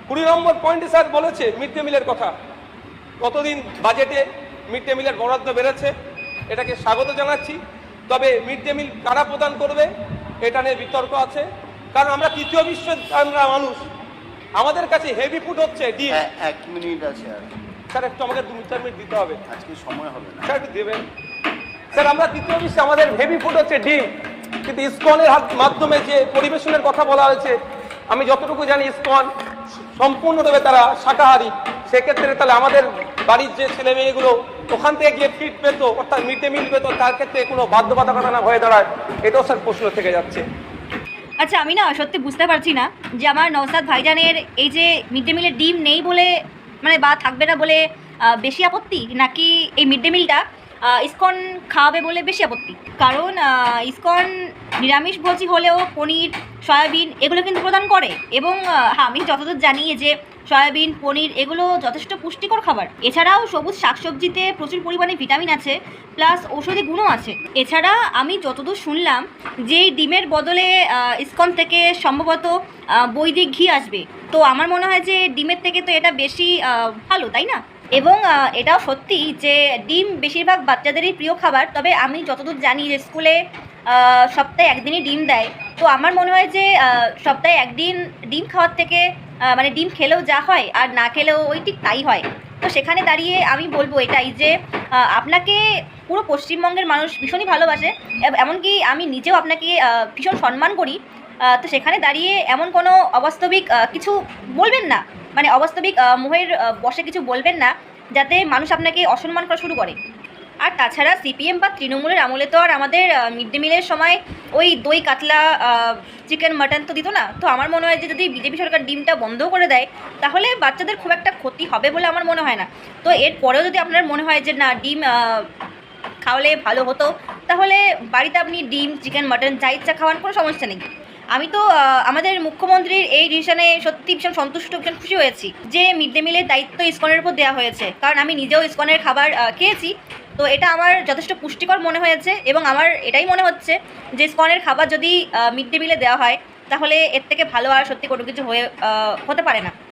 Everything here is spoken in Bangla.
20 নম্বর পয়েন্টে স্যার বলেছে মিড ডে মিলের কথা। গতদিন বাজেটে মিড ডে মিলের বরাদ্দ বেড়েছে, এটাকে স্বাগত জানাচ্ছি। তবে মিড ডে মিল কারা প্রদান করবে এটা নিয়ে বিতর্ক আছে, কারণ আমরা তৃতীয় বিশ্বের আমরা মানুষ, আমাদের কাছে হেভি ফুড হচ্ছে ডিম। 1 মিনিট আছে আর স্যার একটু আমাকে 2-4 মিনিট দিতে হবে, আজকে সময় হবে না। স্যার একটু দেবেন। স্যার আমরা তৃতীয় বিশ্বে আমাদের হেভি ফুড হচ্ছে ডিম, কিন্তু ইসকনের মাধ্যমে যে পরিবেশনের কথা বলা হয়েছে, আমি যতটুকু জানি ইসকন সম্পূর্ণভাবে তারা শাকাহারী। সেক্ষেত্রে তাহলে আমাদের বাড়ির যে ছেলে মেয়েগুলো ওখান থেকে গিয়ে ফিড পেত, অর্থাৎ মিড ডে মিল পেত, তার ক্ষেত্রে কোনো বাধ্যবাধকতা না হয়ে দাঁড়ায়, এটাও স্যার প্রশ্ন থেকে যাচ্ছে। আচ্ছা, আমি না সত্যি বুঝতে পারছি না যে আমার নওশাদ ভাইজানের এই যে মিড ডে মিলের ডিম নেই বলে মানে বা থাকবে না বলে বেশি আপত্তি, নাকি এই মিড ডে মিলটা ইসকন খাওয়াবে বলে বেশি আপত্তি। কারণ ইসকন নিরামিষভোজী হলেও পনির, সয়াবিন এগুলো কিন্তু প্রদান করে, এবং আমি যতদূর জানি যে সয়াবিন, পনির এগুলো যথেষ্ট পুষ্টিকর খাবার। এছাড়াও সবুজ শাকসবজিতে প্রচুর পরিমাণে ভিটামিন আছে, প্লাস ঔষধি গুণও আছে। এছাড়া আমি যতদূর শুনলাম যে এই ডিমের বদলে ইসকন থেকে সম্ভবত বৈদিক ঘি আসবে। তো আমার মনে হয় যে ডিমের থেকে তো এটা বেশি ভালো, তাই না? এবং এটাও সত্যি যে ডিম বেশিরভাগ বাচ্চাদেরই প্রিয় খাবার। তবে আমি যতদূর জানি যে স্কুলে সপ্তাহে একদিনই ডিম দেয়। তো আমার মনে হয় যে সপ্তাহে একদিন ডিম খাওয়ার থেকে মানে ডিম খেলেও যা হয় আর না খেলেও ওই ঠিক তাই হয়। তো সেখানে দাঁড়িয়ে আমি বলবো এটাই যে আপনাকে পুরো পশ্চিমবঙ্গের মানুষ ভীষণই ভালোবাসে, এমনকি আমি নিজেও আপনাকে ভীষণ সম্মান করি। তো সেখানে দাঁড়িয়ে এমন কোনো অবাস্তবিক কিছু বলবেন না, মানে অবাস্তবিক মোহের বশে কিছু বলবেন না, যাতে মানুষ আপনাকে অসম্মান করা শুরু করে। আর তাছাড়া সিপিএম বা তৃণমূলের আমলে তো আর আমাদের মিড ডে মিলের সময় ওই দই কাতলা চিকেন মাটন তো দিত না। তো আমার মনে হয় যে যদি বিজেপি সরকার ডিমটা বন্ধ করে দেয় তাহলে বাচ্চাদের খুব একটা ক্ষতি হবে বলে আমার মনে হয় না। তো এরপরেও যদি আপনার মনে হয় যে না ডিম খাওয়ালে ভালো হতো, তাহলে বাড়িতে আপনি ডিম, চিকেন, মাটন যা ইচ্ছা খাওয়ান, কোনো সমস্যা নেই। আমি তো আমাদের মুখ্যমন্ত্রীর এই ডিসিশনে সত্যি ভীষণ সন্তুষ্ট, ভীষণ খুশি হয়েছি যে মিড ডে মিলের দায়িত্ব ইসকনের উপর দেওয়া হয়েছে। কারণ আমি নিজেও ইসকনের খাবার খেয়েছি, তো এটা আমার যথেষ্ট পুষ্টিকর মনে হয়েছে। এবং আমার এটাই মনে হচ্ছে যে ইসকনের খাবার যদি মিড ডে মিলে দেওয়া হয় তাহলে এর থেকে ভালো আর সত্যি কোনো কিছু হতে পারে না।